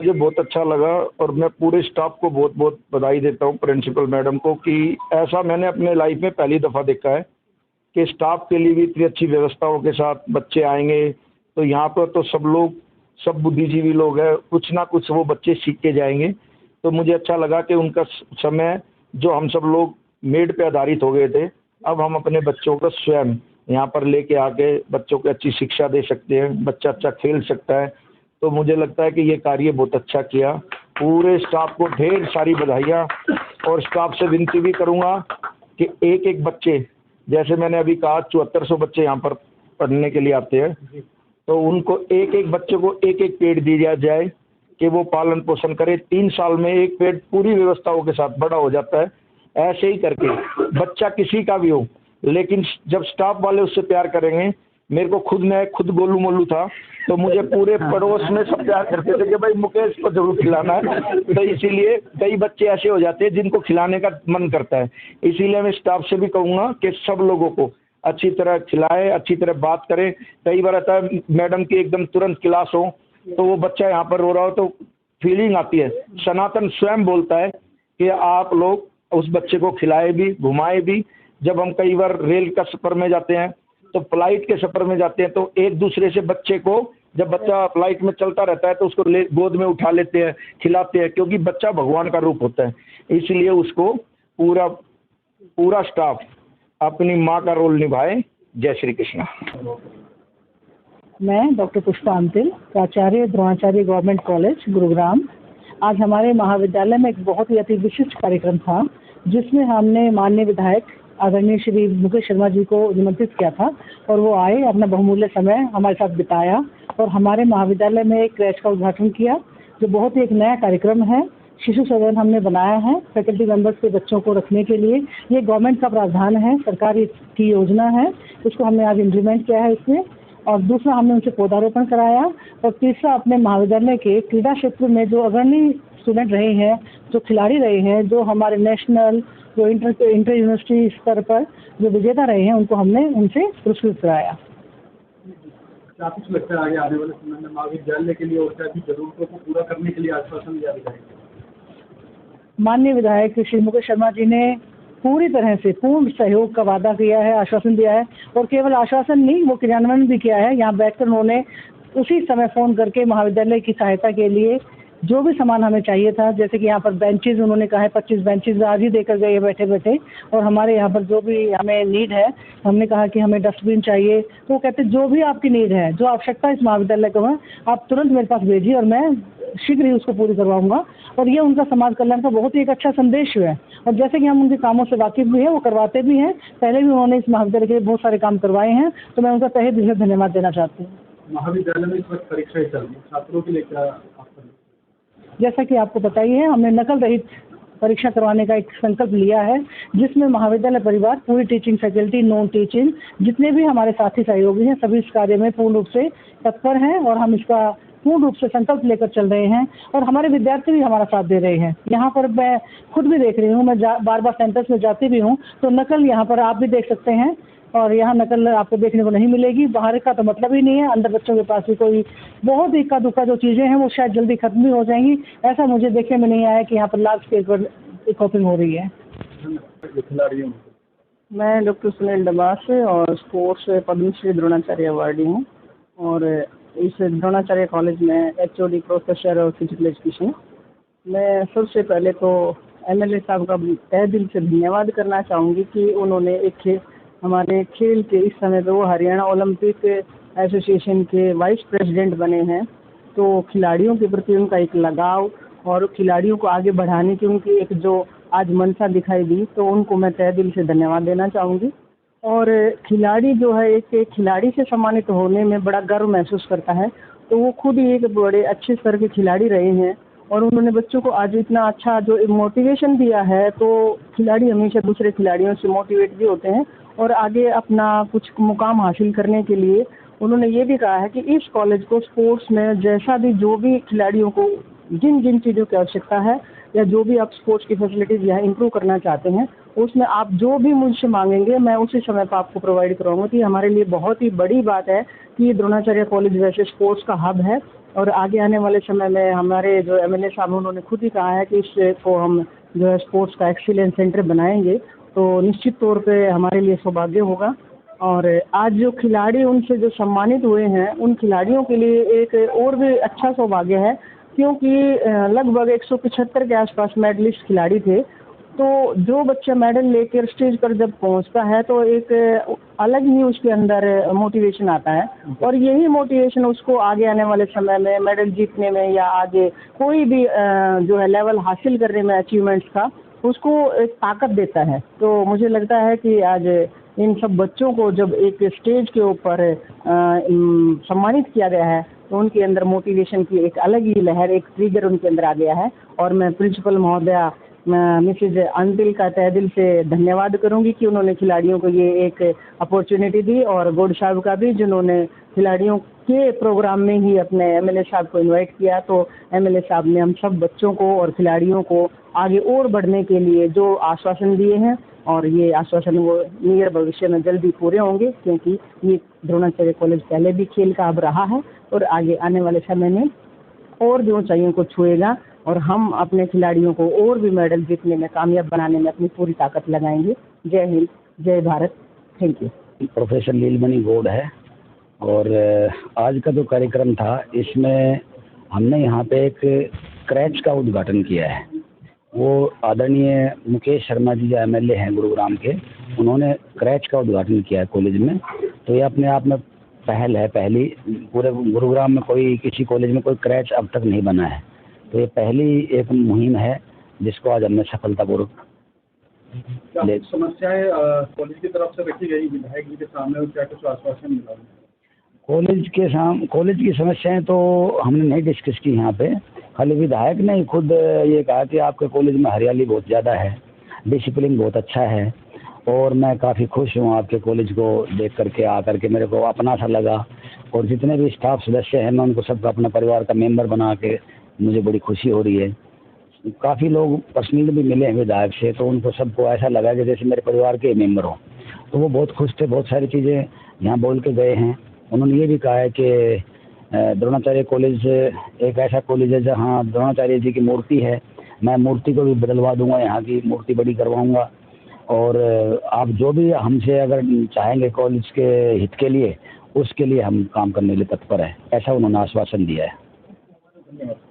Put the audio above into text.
मुझे बहुत अच्छा लगा और मैं पूरे स्टाफ को बहुत बहुत बधाई देता हूँ, प्रिंसिपल मैडम को, कि ऐसा मैंने अपने लाइफ में पहली दफ़ा देखा है कि स्टाफ के लिए भी इतनी अच्छी व्यवस्थाओं के साथ बच्चे आएंगे। तो यहाँ पर तो सब बुद्धिजीवी लोग हैं, कुछ ना कुछ वो बच्चे सीख के जाएंगे। तो मुझे अच्छा लगा कि उनका समय जो हम सब लोग मेड पे आधारित हो गए थे, अब हम अपने बच्चों को स्वयं यहाँ पर लेके आके बच्चों को अच्छी शिक्षा दे सकते हैं, बच्चा अच्छा खेल सकता है। तो मुझे लगता है कि ये कार्य बहुत अच्छा किया। पूरे स्टाफ को ढेर सारी बधाइयाँ, और स्टाफ से विनती भी करूँगा कि एक एक बच्चे, जैसे मैंने अभी कहा 7400 बच्चे यहाँ पर पढ़ने के लिए आते हैं, तो उनको एक एक बच्चे को एक एक पेड़ दिया जाए कि वो पालन पोषण करे। 3 साल में एक पेड़ पूरी व्यवस्थाओं के साथ बड़ा हो जाता है। ऐसे ही करके बच्चा किसी का भी हो, लेकिन जब स्टाफ वाले उससे प्यार करेंगे, मेरे को मैं खुद गोलू मोलू था, तो मुझे पूरे पड़ोस में सब प्यार करते थे कि भाई मुकेश को जरूर खिलाना है। तो इसीलिए कई बच्चे ऐसे हो जाते हैं जिनको खिलाने का मन करता है। इसीलिए मैं स्टाफ से भी कहूँगा कि सब लोगों को अच्छी तरह खिलाए, अच्छी तरह बात करें। कई बार आता है मैडम की एकदम तुरंत क्लास हो तो वो बच्चा यहाँ पर रो रहा हो तो फीलिंग आती है। सनातन स्वयं बोलता है कि आप लोग उस बच्चे को खिलाए भी, घुमाए भी। जब हम कई बार रेल का सफ़र में जाते हैं, तो फ्लाइट के सफ़र में जाते हैं, तो एक दूसरे से बच्चे को, जब बच्चा फ्लाइट में चलता रहता है तो उसको गोद में उठा लेते हैं, खिलाते हैं, क्योंकि बच्चा भगवान का रूप होता है। इसलिए उसको पूरा स्टाफ अपनी माँ का रोल निभाए। जय श्री कृष्णा। मैं डॉक्टर पुष्पा अंतिल, प्राचार्य द्रोणाचार्य गवर्नमेंट कॉलेज गुरुग्राम। आज हमारे महाविद्यालय में एक बहुत ही अति विशिष्ट कार्यक्रम था, जिसमें हमने माननीय विधायक आदरणीय श्री मुकेश शर्मा जी को निमंत्रित किया था, और वो आए, अपना बहुमूल्य समय हमारे साथ बिताया और हमारे महाविद्यालय में एक क्रैच का उद्घाटन किया, जो बहुत ही एक नया कार्यक्रम है। शिशु सदन हमने बनाया है फैकल्टी मेंबर्स के बच्चों को रखने के लिए। ये गवर्नमेंट का प्रावधान है, सरकार की योजना है, उसको हमने आज इम्प्लीमेंट किया है इसमें। और दूसरा, हमने उनसे पौधारोपण कराया। और तीसरा, अपने महाविद्यालय के क्रीड़ा क्षेत्र में जो अग्रणी स्टूडेंट रहे हैं, जो खिलाड़ी रहे हैं, जो हमारे नेशनल, जो इंटर यूनिवर्सिटी स्तर पर जो विजेता रहे हैं, उनको हमने उनसे पुरस्कृत कराया। क्या कुछ लगता है आगे आने वाले समय में महाविद्यालय के लिए और क्या भी जरूरतों को पूरा करने के लिए आश्वासन दिया जाएगा? माननीय विधायक श्री मुकेश शर्मा जी ने पूरी तरह से पूर्ण सहयोग का वादा किया है, आश्वासन दिया है, और केवल आश्वासन नहीं, वो क्रियान्वयन भी किया है। यहाँ बैठकर उन्होंने उसी समय फ़ोन करके महाविद्यालय की सहायता के लिए जो भी सामान हमें चाहिए था, जैसे कि यहाँ पर बेंचेस, उन्होंने कहा है 25 बेंचेस आज ही देकर गए बैठे बैठे। और हमारे यहाँ पर जो भी हमें नीड है, हमने कहा कि हमें डस्टबिन चाहिए, तो वो कहते जो भी आपकी नीड है, जो आवश्यकता इस महाविद्यालय को है, आप तुरंत मेरे पास भेजिए और मैं शीघ्र ही उसको पूरी करवाऊंगा। और ये उनका समाज कल्याण का बहुत ही एक अच्छा संदेश है। और जैसे कि हम उनके कामों से वाकिफ भी हैं, वो करवाते भी हैं, पहले भी उन्होंने इस महाविद्यालय के लिए बहुत सारे काम करवाए हैं, तो मैं उनका तहे दिल से धन्यवाद देना चाहती हूँ। महाविद्यालय में इस वक्त परीक्षाएं चल रही, छात्रों के लिए क्या आप? जैसा कि आपको पता ही है, हमने नकल रहित परीक्षा करवाने का एक संकल्प लिया है, जिसमें महाविद्यालय परिवार, पूरी टीचिंग फैकल्टी, नॉन टीचिंग, जितने भी हमारे साथी सहयोगी हैं, सभी इस कार्य में पूर्ण रूप से तत्पर हैं और हम इसका पूर्ण रूप से संकल्प लेकर चल रहे हैं। और हमारे विद्यार्थी भी हमारा साथ दे रहे हैं। यहाँ पर मैं खुद भी देख रही हूँ, मैं बार बार सेंटर्स में जाती भी हूँ, तो नकल यहाँ पर आप भी देख सकते हैं, और यहाँ नकल आपको देखने को नहीं मिलेगी। बाहर का तो मतलब ही नहीं है, अंदर बच्चों के पास भी कोई बहुत इक्का दुक्का जो चीज़ें हैं वो शायद जल्दी खत्म भी हो जाएंगी। ऐसा मुझे देखने में नहीं आया कि यहाँ पर लार्ज स्केल पर कॉपिंग हो रही है। मैं डॉक्टर सुनील डबास और स्पोर्ट्स पद्मश्री द्रोणाचार्य अवार्डी हूँ, और इस द्रोणाचार्य कॉलेज में HOD प्रोफेसर और फिजिकल एजुकेशन। मैं सबसे पहले तो MLA साहब का तहे दिल से धन्यवाद करना चाहूँगी कि उन्होंने हमारे खेल के इस समय पे वो हरियाणा ओलंपिक एसोसिएशन के वाइस प्रेसिडेंट बने हैं। तो खिलाड़ियों के प्रति उनका एक लगाव और खिलाड़ियों को आगे बढ़ाने की उनकी एक जो आज मंशा दिखाई दी, तो उनको मैं तहे दिल से धन्यवाद देना चाहूँगी। और खिलाड़ी जो है, एक खिलाड़ी से सम्मानित होने में बड़ा गर्व महसूस करता है। तो वो खुद ही एक बड़े अच्छे स्तर के खिलाड़ी रहे हैं और उन्होंने बच्चों को आज इतना अच्छा जो मोटिवेशन दिया है, तो खिलाड़ी हमेशा दूसरे खिलाड़ियों से मोटिवेट भी होते हैं और आगे अपना कुछ मुकाम हासिल करने के लिए उन्होंने ये भी कहा है कि इस कॉलेज को स्पोर्ट्स में जैसा भी जो भी खिलाड़ियों को जिन जिन चीज़ों की आवश्यकता है या जो भी आप स्पोर्ट्स की फैसिलिटीज़ यहाँ इम्प्रूव करना चाहते हैं, उसमें आप जो भी मुझसे मांगेंगे मैं उसी समय पर आपको प्रोवाइड कराऊंगा। कि हमारे लिए बहुत ही बड़ी बात है कि ये द्रोणाचार्य कॉलेज वैसे स्पोर्ट्स का हब है और आगे आने वाले समय में हमारे जो एमएलए साहब उन्होंने खुद ही कहा है कि इसको हम जो है स्पोर्ट्स का एक्सीलेंस सेंटर बनाएंगे, तो निश्चित तौर पे हमारे लिए सौभाग्य होगा। और आज जो खिलाड़ी उनसे जो सम्मानित हुए हैं, उन खिलाड़ियों के लिए एक और भी अच्छा सौभाग्य है, क्योंकि लगभग 175 के आसपास मेडलिस्ट खिलाड़ी थे। तो जो बच्चा मेडल लेकर स्टेज पर जब पहुंचता है तो एक अलग ही उसके अंदर मोटिवेशन आता है, और यही मोटिवेशन उसको आगे आने वाले समय में मेडल जीतने में या आगे कोई भी जो है लेवल हासिल करने में अचीवमेंट्स का उसको एक ताकत देता है। तो मुझे लगता है कि आज इन सब बच्चों को जब एक स्टेज के ऊपर सम्मानित किया गया है तो उनके अंदर मोटिवेशन की एक अलग ही लहर, एक ट्रिगर उनके अंदर आ गया है। और मैं प्रिंसिपल महोदया मिसेज अंतिल का तहे दिल से धन्यवाद करूंगी कि उन्होंने खिलाड़ियों को ये एक अपॉर्चुनिटी दी, और गौड साहब का भी जिन्होंने खिलाड़ियों के प्रोग्राम में ही अपने एमएलए साहब को इनवाइट किया। तो एमएलए साहब ने हम सब बच्चों को और खिलाड़ियों को आगे और बढ़ने के लिए जो आश्वासन दिए हैं, और ये आश्वासन वो नियर भविष्य में जल्दी पूरे होंगे, क्योंकि ये द्रोणाचार्य कॉलेज पहले भी खेल का अब रहा है और आगे आने वाले समय में और भी ऊंचाइयों को छुएगा, और हम अपने खिलाड़ियों को और भी मेडल जीतने में, कामयाब बनाने में अपनी पूरी ताकत लगाएंगे। जय हिंद, जय भारत, थैंक यू। प्रोफेसर नीलमणि गौड़ है, और आज का जो कार्यक्रम था इसमें हमने यहाँ पे एक क्रैच का उद्घाटन किया है। वो आदरणीय मुकेश शर्मा जी जो एमएलए हैं गुरुग्राम के, उन्होंने क्रैच का उद्घाटन किया है कॉलेज में। तो ये अपने आप में पहल है, पहली पूरे गुरुग्राम में कोई किसी कॉलेज में कोई क्रैच अब तक नहीं बना है। तो ये पहली एक मुहिम है जिसको आज हमने सफलतापूर्वक समस्याएं कॉलेज की तरफ से रखी गई विधायक जी के सामने, और क्या कुछ आश्वासन मिला? कॉलेज की समस्याएं तो हमने नहीं डिस्कस की यहाँ पे। खाली विधायक ने खुद ये कहा कि आपके कॉलेज में हरियाली बहुत ज़्यादा है, डिसिप्लिन बहुत अच्छा है, और मैं काफ़ी खुश हूँ आपके कॉलेज को देख करके, आकर के मेरे को अपना सा लगा। और जितने भी स्टाफ सदस्य हैं मैं उनको सबको अपना परिवार का मेंबर बना के मुझे बड़ी खुशी हो रही है। काफ़ी लोग पर्सनली भी मिले हैं विधायक से, तो उनको सबको ऐसा लगा कि जैसे मेरे परिवार के मेंबर हों। तो वो बहुत खुश थे, बहुत सारी चीज़ें यहाँ बोल के गए हैं। उन्होंने ये भी कहा है कि द्रोणाचार्य कॉलेज एक ऐसा कॉलेज है जहाँ द्रोणाचार्य जी की मूर्ति है, मैं मूर्ति को भी बदलवा दूंगा, यहाँ की मूर्ति बड़ी करवाऊंगा। और आप जो भी हमसे अगर चाहेंगे कॉलेज के हित के लिए, उसके लिए हम काम करने के लिए तत्पर हैं, ऐसा उन्होंने आश्वासन दिया है। धन्यवाद।